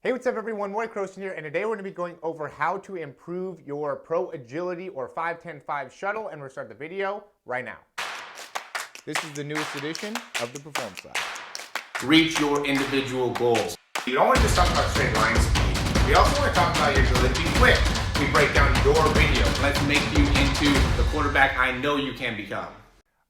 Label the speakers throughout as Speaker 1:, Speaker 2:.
Speaker 1: Hey, what's up everyone? Morey Croson here, and today we're going to be going over how to improve your pro agility or 5-10-5 shuttle, and we're going to start the video right now. This is the newest edition of the Performance Lab.
Speaker 2: Reach your individual goals. You don't want to just talk about straight line speed. We also want to talk about your ability to be quick. We break down your video. Let's make you into the quarterback I know you can become.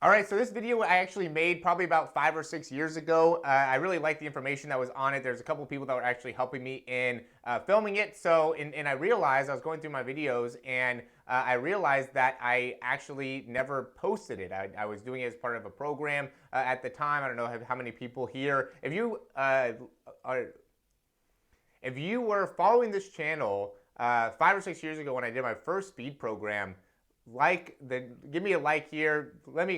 Speaker 1: All right, so this video I actually made probably about 5 or 6 years ago. I really liked the information that was on it. There's a couple people that were actually helping me in filming it. And I realized, I was going through my videos, and I realized that I actually never posted it. I was doing it as part of a program at the time. I don't know how many people here. If you were following this channel 5 or 6 years ago when I did my first speed program, give me a like here,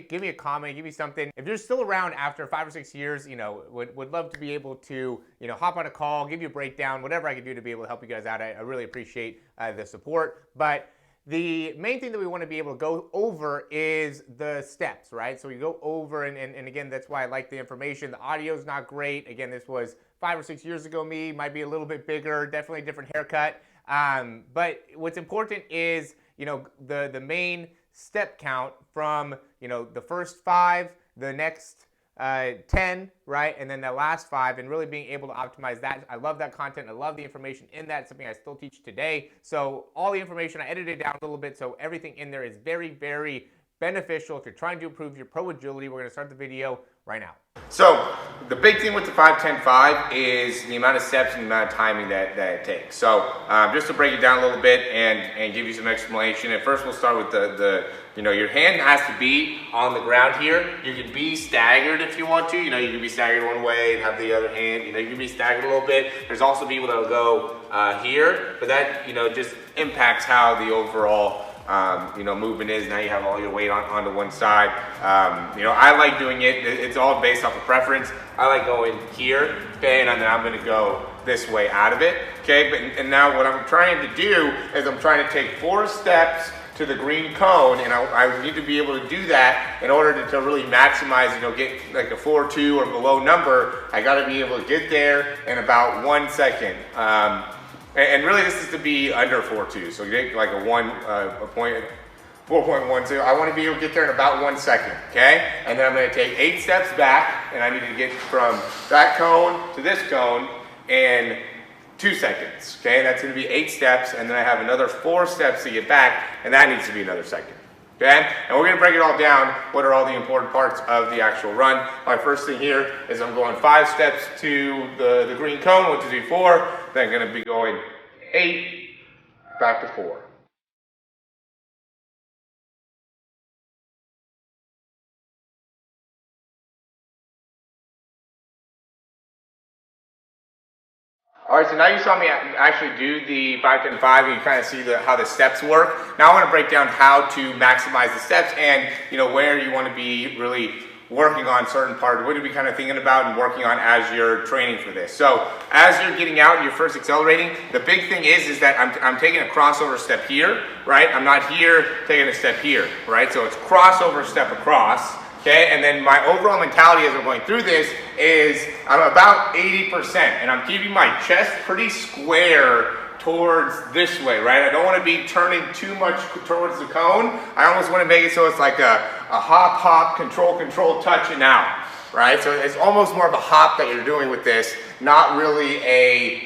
Speaker 1: give me a comment, give me something. If you're still around after 5 or 6 years, would love to be able to, hop on a call, give you a breakdown, whatever I can do to be able to help you guys out. I really appreciate the support. But the main thing that we want to be able to go over is the steps, right? So we go over, and again, that's why I like the information. The audio is not great. Again, this was 5 or 6 years ago me, might be a little bit bigger, definitely a different haircut. But what's important is, the main step count from, the first 5, the next 10, right? And then the last 5, and really being able to optimize that. I love that content. I love the information in that. It's something I still teach today. So all the information, I edited it down a little bit. So everything in there is very, very beneficial if you're trying to improve your pro agility. We're going to start the video right now.
Speaker 2: So the big thing with the 5-10-5 is the amount of steps and the amount of timing that it takes. So just to break it down a little bit and give you some explanation. At first we'll start with your hand has to be on the ground here. You can be staggered if you want to. You can be staggered one way and have the other hand. You can be staggered a little bit. There's also people that will go here, but that just impacts how the overall movement is. Now you have all your weight onto one side. I like doing it. It's all based off of preference. I like going here, okay, and then I'm going to go this way out of it, okay. And now what I'm trying to do is I'm trying to take 4 steps to the green cone, and I need to be able to do that in order to really maximize, get like a 4.2 or below number. I got to be able to get there in about 1 second. And really this is to be under 4.2, so you get like a 4.12. I want to be able to get there in about 1 second, okay? And then I'm going to take 8 steps back, and I need to get from that cone to this cone in 2 seconds, okay? That's going to be 8 steps, and then I have another 4 steps to get back, and that needs to be another second. Okay? And we're going to break it all down. What are all the important parts of the actual run? My first thing here is I'm going 5 steps to the green cone, 1, 2, 3, 4. Then I'm going to be going 8 back to 4. All right, so now you saw me actually do the 5-10-5, and you kind of see how the steps work. Now I want to break down how to maximize the steps and where you want to be really working on certain parts. What are we kind of thinking about and working on as you're training for this? So as you're getting out and you're first accelerating, the big thing is that I'm taking a crossover step here, right? I'm not here taking a step here, right? So it's crossover step across. Okay, and then my overall mentality as I'm going through this is I'm about 80%, and I'm keeping my chest pretty square towards this way, right? I don't want to be turning too much towards the cone. I almost want to make it so it's like a hop, control, touch, and out, right? So it's almost more of a hop that you're doing with this, not really a,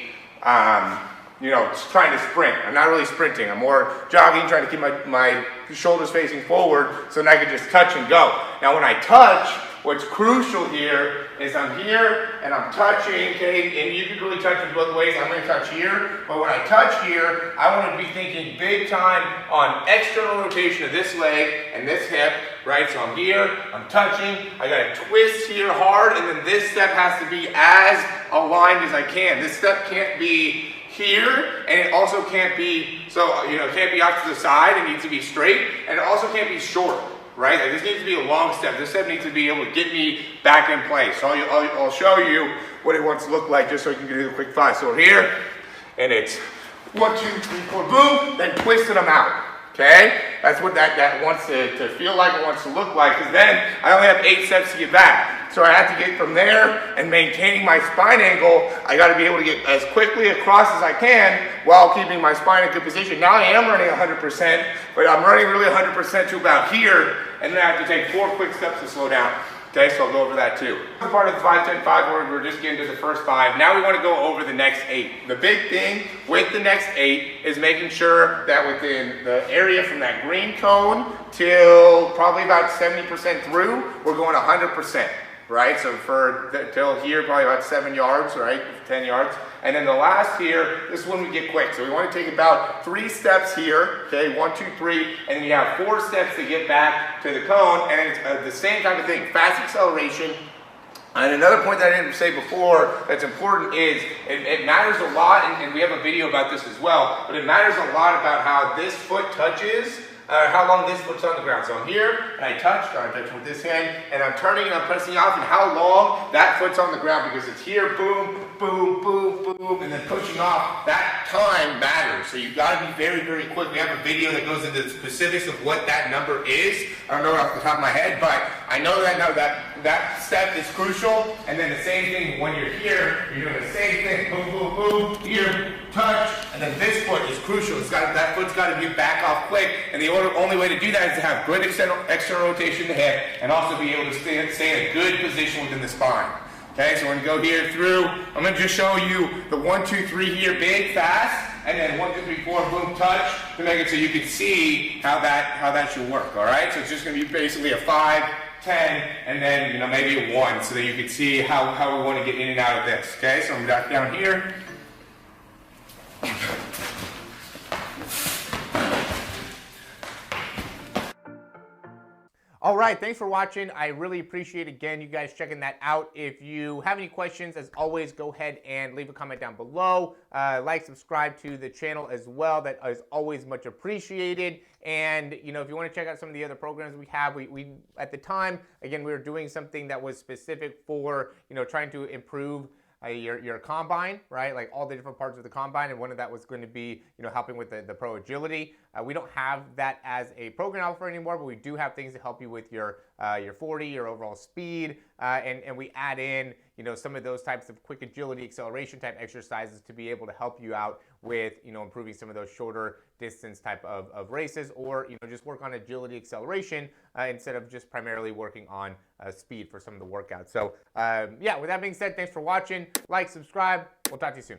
Speaker 2: trying to sprint. I'm not really sprinting. I'm more jogging, trying to keep my shoulders facing forward so that I can just touch and go. Now when I touch, what's crucial here is I'm here and I'm touching, okay, and you can really touch it both ways. I'm going to touch here, but when I touch here, I want to be thinking big time on external rotation of this leg and this hip, right? So I'm here, I'm touching, I got to twist here hard, and then this step has to be as aligned as I can. This step can't be here, and it also can't be, it can't be out to the side. It needs to be straight, and it also can't be short, right? This needs to be a long step. This step needs to be able to get me back in place. So I'll show you what it wants to look like just so you can do the quick 5. So here, and it's 1, 2, 3, 4, boom, then twist it, I'm out. Okay? That's what that wants to feel like, it wants to look like, because then I only have 8 steps to get back. So I have to get from there, and maintaining my spine angle, I got to be able to get as quickly across as I can while keeping my spine in good position. Now I am running 100%, but I'm running really 100% to about here, and then I have to take 4 quick steps to slow down. Okay, so I'll go over that too. Part of the 5-10-5 where we're just getting to the first 5. Now we want to go over the next 8. The big thing with the next 8 is making sure that within the area from that green cone till probably about 70% through, we're going 100%. Right, so till here, probably about 7 yards, right, 10 yards. And then the last here, this is when we get quick. So we want to take about 3 steps here, okay, 1, 2, 3, and then you have 4 steps to get back to the cone, and it's the same type of thing, fast acceleration. And another point that I didn't say before that's important is it matters a lot, and we have a video about this as well, but it matters a lot about how this foot touches, how long this foot's on the ground. So I'm here, and I touch with this hand, and I'm turning and I'm pressing off, and how long that foot's on the ground, because it's here, boom, boom, boom, boom, and then pushing off. That time matters, so you've got to be very, very quick. We have a video that goes into the specifics of what that number is. I don't know it off the top of my head, but I know that step is crucial, and then the same thing when you're here, you're doing the same thing, boom, boom, boom, here, touch, and then this foot is crucial. That foot's got to be back off quick, and the only way to do that is to have good external rotation in the hip, and also be able to stay in a good position within the spine. Okay, so we're going to go here through. I'm going to just show you the 1, 2, 3 here, big, fast, and then 1, 2, 3, 4, boom, touch, to make it so you can see how that should work. All right, so it's just going to be basically a 5, 10, and then maybe a 1, so that you can see how we want to get in and out of this. Okay, so I'm back down here.
Speaker 1: All right, thanks for watching. I really appreciate, again, you guys checking that out. If you have any questions, as always, go ahead and leave a comment down below. Like, subscribe to the channel as well. That is always much appreciated. And, if you want to check out some of the other programs we have, we at the time, again, we were doing something that was specific for, trying to improve your combine, right? Like all the different parts of the combine, and one of that was going to be, helping with the pro agility. We don't have that as a program offer anymore, but we do have things to help you with your 40, your overall speed, and we add in, some of those types of quick agility, acceleration type exercises to be able to help you out with, improving some of those shorter distance type of races, or, just work on agility, acceleration, instead of just primarily working on speed for some of the workouts. So, yeah, with that being said, thanks for watching. Like, subscribe. We'll talk to you soon.